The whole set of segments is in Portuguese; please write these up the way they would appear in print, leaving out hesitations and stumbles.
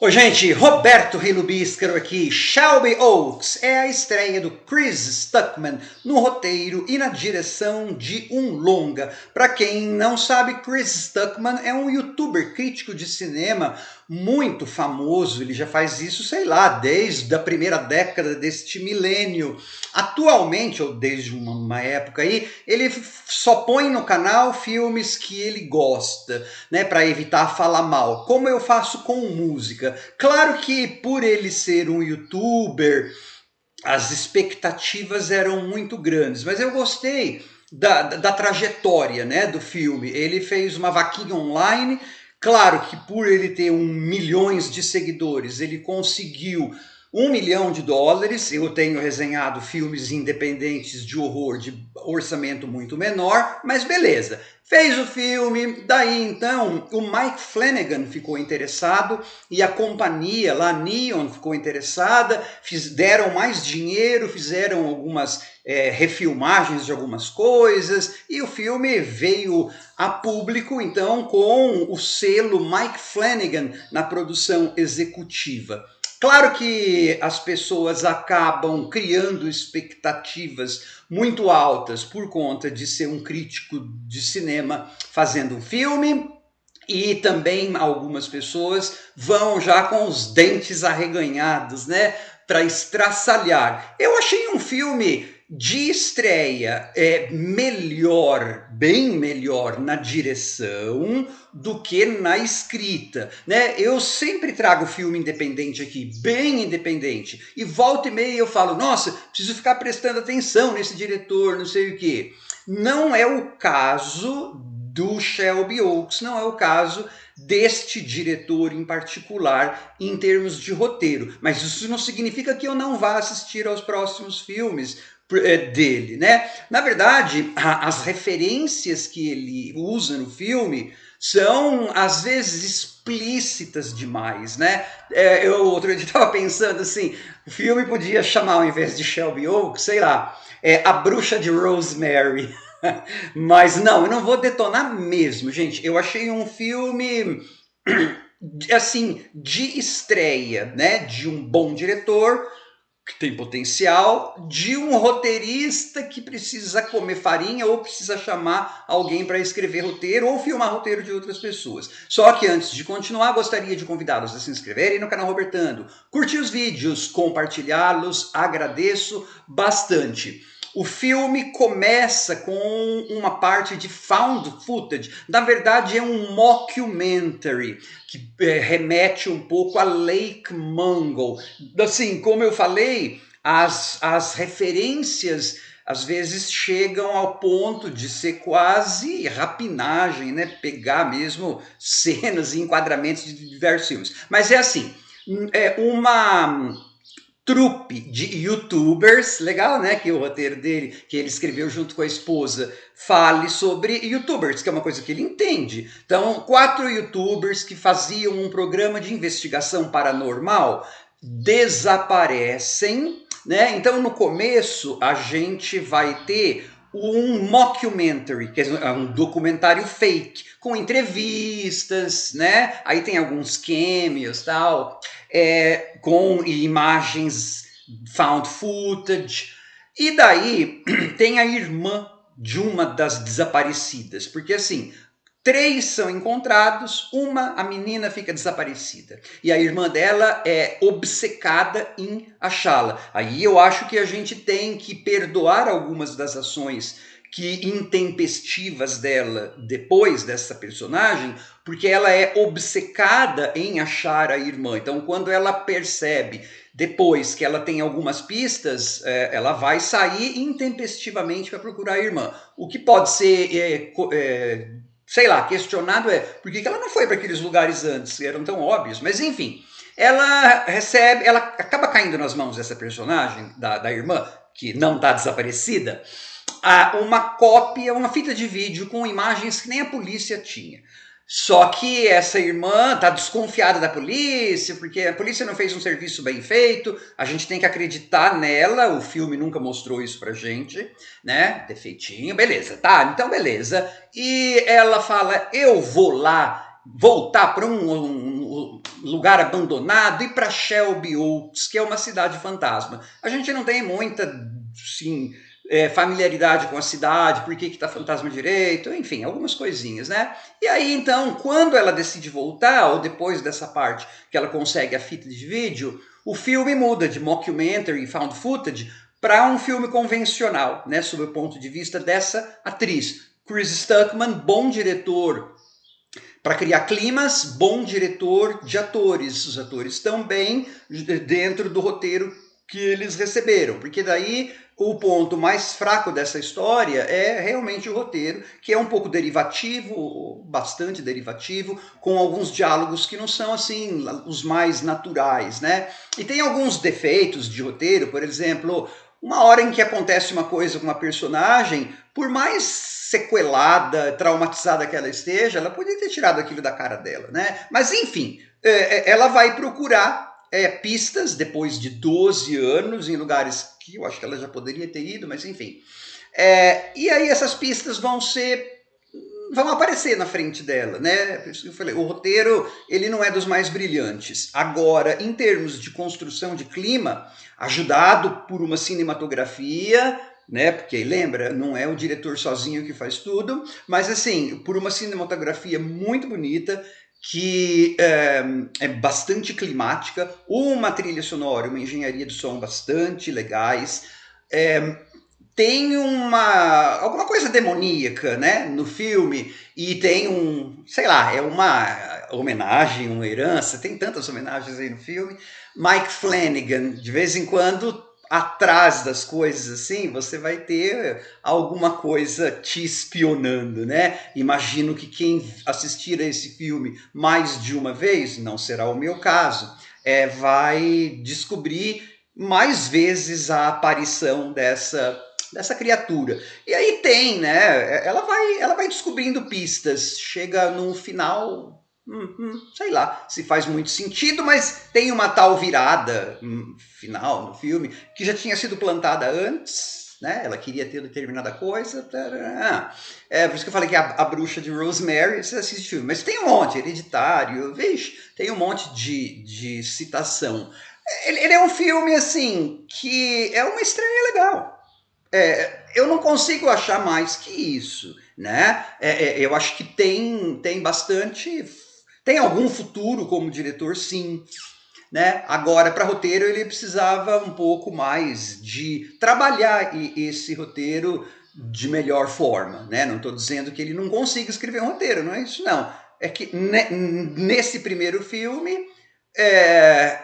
Oi, gente, Roberto Rilo Bíscaro aqui. Shelby Oaks é a estreia do Chris Stuckman no roteiro e na direção de um longa. Para quem não sabe, Chris Stuckman é um youtuber crítico de cinema muito famoso. Ele já faz isso, sei lá, desde a primeira década deste milênio. Atualmente, ou desde uma época aí, ele só põe no canal filmes que ele gosta, né, para evitar falar mal, como eu faço com música. Claro que por ele ser um youtuber, as expectativas eram muito grandes, mas eu gostei da trajetória, né, do filme. Ele fez uma vaquinha online. Claro que por ele ter milhões de seguidores, ele conseguiu US$ 1 milhão. Eu tenho resenhado filmes independentes de horror de orçamento muito menor, mas beleza. Fez o filme, daí então o Mike Flanagan ficou interessado e a companhia lá, Neon, ficou interessada, deram mais dinheiro, fizeram algumas refilmagens de algumas coisas e o filme veio a público então com o selo Mike Flanagan na produção executiva. Claro que as pessoas acabam criando expectativas muito altas por conta de ser um crítico de cinema fazendo um filme, e também algumas pessoas vão já com os dentes arreganhados, né, para estraçalhar. Eu achei um filme de estreia melhor, bem melhor na direção do que na escrita, né? Eu sempre trago filme independente aqui, bem independente, e volta e meia eu falo, nossa, preciso ficar prestando atenção nesse diretor, não sei o quê. Não é o caso do Shelby Oaks, não é o caso deste diretor em particular em termos de roteiro, mas isso não significa que eu não vá assistir aos próximos filmes dele, né? Na verdade, as referências que ele usa no filme são às vezes explícitas demais, né? Eu outro dia estava pensando assim, o filme podia chamar, ao invés de Shelby Oaks, sei lá, A Bruxa de Rosemary. Mas não, eu não vou detonar mesmo, gente. Eu achei um filme assim de estreia, né? De um bom diretor que tem potencial, de um roteirista que precisa comer farinha ou precisa chamar alguém para escrever roteiro ou filmar roteiro de outras pessoas. Só que antes de continuar, gostaria de convidá-los a se inscreverem no canal Robertando, curtir os vídeos, compartilhá-los, agradeço bastante. O filme começa com uma parte de found footage. Na verdade, é um mockumentary que remete um pouco a Lake Mungo. Assim, como eu falei, as referências às vezes chegam ao ponto de ser quase rapinagem, né? Pegar mesmo cenas e enquadramentos de diversos filmes. Mas é assim, é uma trupe de youtubers, legal, né, que o roteiro dele, que ele escreveu junto com a esposa, fale sobre youtubers, que é uma coisa que ele entende. Então, 4 youtubers que faziam um programa de investigação paranormal desaparecem, né? Então, no começo, a gente vai ter um mockumentary, que é um documentário fake, com entrevistas, né? Aí tem alguns cameos, tal, com imagens found footage. E daí tem a irmã de uma das desaparecidas, porque assim, 3 são encontrados, a menina fica desaparecida. E a irmã dela é obcecada em achá-la. Aí eu acho que a gente tem que perdoar algumas das ações intempestivas dela depois dessa personagem, porque ela é obcecada em achar a irmã. Então, quando ela percebe depois que ela tem algumas pistas, ela vai sair intempestivamente para procurar a irmã. O que pode ser sei lá, questionado por que ela não foi para aqueles lugares antes, que eram tão óbvios, mas enfim, ela acaba caindo nas mãos dessa personagem, da irmã, que não está desaparecida, uma cópia, uma fita de vídeo com imagens que nem a polícia tinha. Só que essa irmã tá desconfiada da polícia, porque a polícia não fez um serviço bem feito, a gente tem que acreditar nela, o filme nunca mostrou isso pra gente, né? Defeitinho, beleza, tá, então beleza. E ela fala, eu vou lá, voltar para lugar abandonado, e para Shelby Oaks, que é uma cidade fantasma. A gente não tem muita, sim, familiaridade com a cidade, por que está fantasma direito, enfim, algumas coisinhas, né? E aí, então, quando ela decide voltar, ou depois dessa parte que ela consegue a fita de vídeo, o filme muda de mockumentary, found footage, para um filme convencional, né, sob o ponto de vista dessa atriz. Chris Stuckman, bom diretor para criar climas, bom diretor de atores. Os atores estão bem dentro do roteiro que eles receberam, porque daí o ponto mais fraco dessa história é realmente o roteiro, que é um pouco derivativo, bastante derivativo, com alguns diálogos que não são assim os mais naturais, né? E tem alguns defeitos de roteiro, por exemplo, uma hora em que acontece uma coisa com uma personagem, por mais sequelada, traumatizada que ela esteja, ela poderia ter tirado aquilo da cara dela, né? Mas enfim, ela vai procurar pistas depois de 12 anos em lugares que eu acho que ela já poderia ter ido, mas enfim. E aí essas pistas vão aparecer na frente dela, né? Por isso que eu falei, o roteiro ele não é dos mais brilhantes. Agora, em termos de construção de clima, ajudado por uma cinematografia, né? Porque lembra, não é o diretor sozinho que faz tudo, mas assim, por uma cinematografia muito bonita, que é bastante climática, uma trilha sonora, uma engenharia de som bastante legais, tem alguma coisa demoníaca, né, no filme, e tem sei lá, é uma homenagem, uma herança, tem tantas homenagens aí no filme. Mike Flanagan, de vez em quando, atrás das coisas assim, você vai ter alguma coisa te espionando, né? Imagino que quem assistir a esse filme mais de uma vez, não será o meu caso, vai descobrir mais vezes a aparição dessa criatura. E aí tem, né? Ela vai descobrindo pistas, chega no final. Sei lá se faz muito sentido, mas tem uma tal virada final no filme que já tinha sido plantada antes, né? Ela queria ter determinada coisa. Por isso que eu falei que a Bruxa de Rosemary, você assiste o filme, mas tem um monte, Hereditário, vixe, tem um monte de citação. Ele é um filme assim que é uma estreia legal. Eu não consigo achar mais que isso, né? Eu acho que tem bastante. Tem algum futuro como diretor, sim. Né? Agora, para roteiro, ele precisava um pouco mais de trabalhar esse roteiro de melhor forma. Né? Não estou dizendo que ele não consiga escrever um roteiro, não é isso, não. É que nesse primeiro filme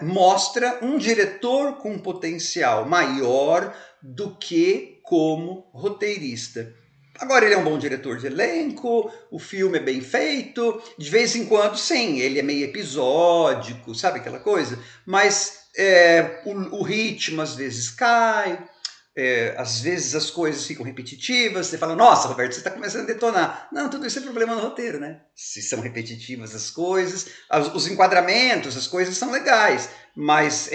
mostra um diretor com potencial maior do que como roteirista. Agora ele é um bom diretor de elenco, o filme é bem feito, de vez em quando, sim, ele é meio episódico, sabe aquela coisa? Mas o ritmo às vezes cai, às vezes as coisas ficam repetitivas, você fala, nossa, Roberto, você está começando a detonar. Não, tudo isso é problema no roteiro, né? Se são repetitivas as coisas, os enquadramentos, as coisas são legais, mas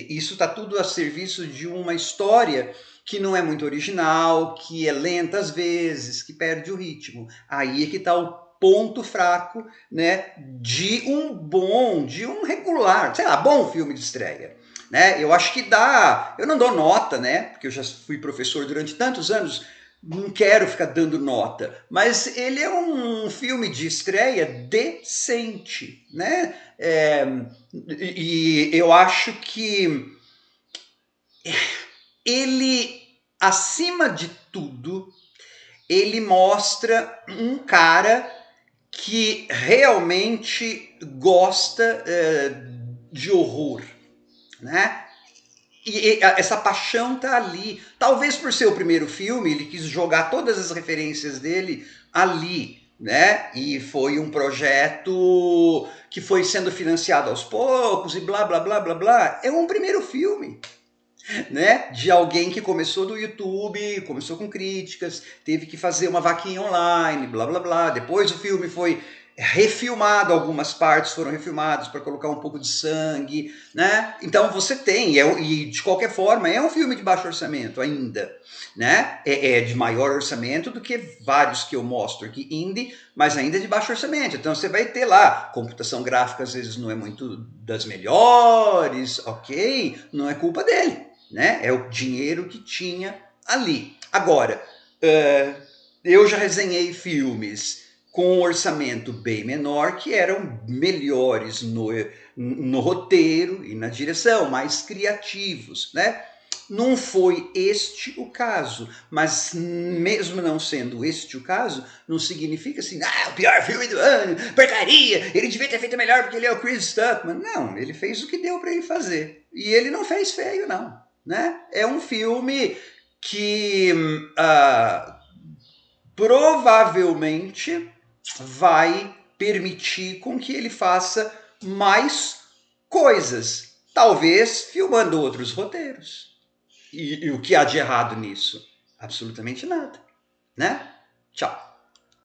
isso está tudo a serviço de uma história que não é muito original, que é lenta às vezes, que perde o ritmo. Aí é que está o ponto fraco, né, de um regular, sei lá, bom filme de estreia. Né? Eu acho que dá. Eu não dou nota, né? Porque eu já fui professor durante tantos anos, não quero ficar dando nota. Mas ele é um filme de estreia decente, né? E eu acho que ele, acima de tudo, ele mostra um cara que realmente gosta de horror, né? E essa paixão tá ali. Talvez por ser o primeiro filme, ele quis jogar todas as referências dele ali, né? E foi um projeto que foi sendo financiado aos poucos e blá, blá, blá, blá, blá. É um primeiro filme, né? De alguém que começou do YouTube, começou com críticas, teve que fazer uma vaquinha online, blá, blá, blá. Depois o filme foi refilmado, algumas partes foram refilmadas para colocar um pouco de sangue, né? Então você tem, e de qualquer forma é um filme de baixo orçamento ainda, né? É de maior orçamento do que vários que eu mostro aqui indie, mas ainda é de baixo orçamento. Então você vai ter lá, computação gráfica às vezes não é muito das melhores, ok? Não é culpa dele, né? É o dinheiro que tinha ali. Agora, eu já resenhei filmes com um orçamento bem menor, que eram melhores no roteiro e na direção, mais criativos, né? Não foi este o caso, mas mesmo não sendo este o caso, não significa assim, o pior filme do ano, porcaria, ele devia ter feito melhor porque ele é o Chris Stuckman. Não, ele fez o que deu para ele fazer. E ele não fez feio, não. Né? É um filme que provavelmente vai permitir com que ele faça mais coisas, talvez filmando outros roteiros. E o que há de errado nisso? Absolutamente nada, né? Tchau.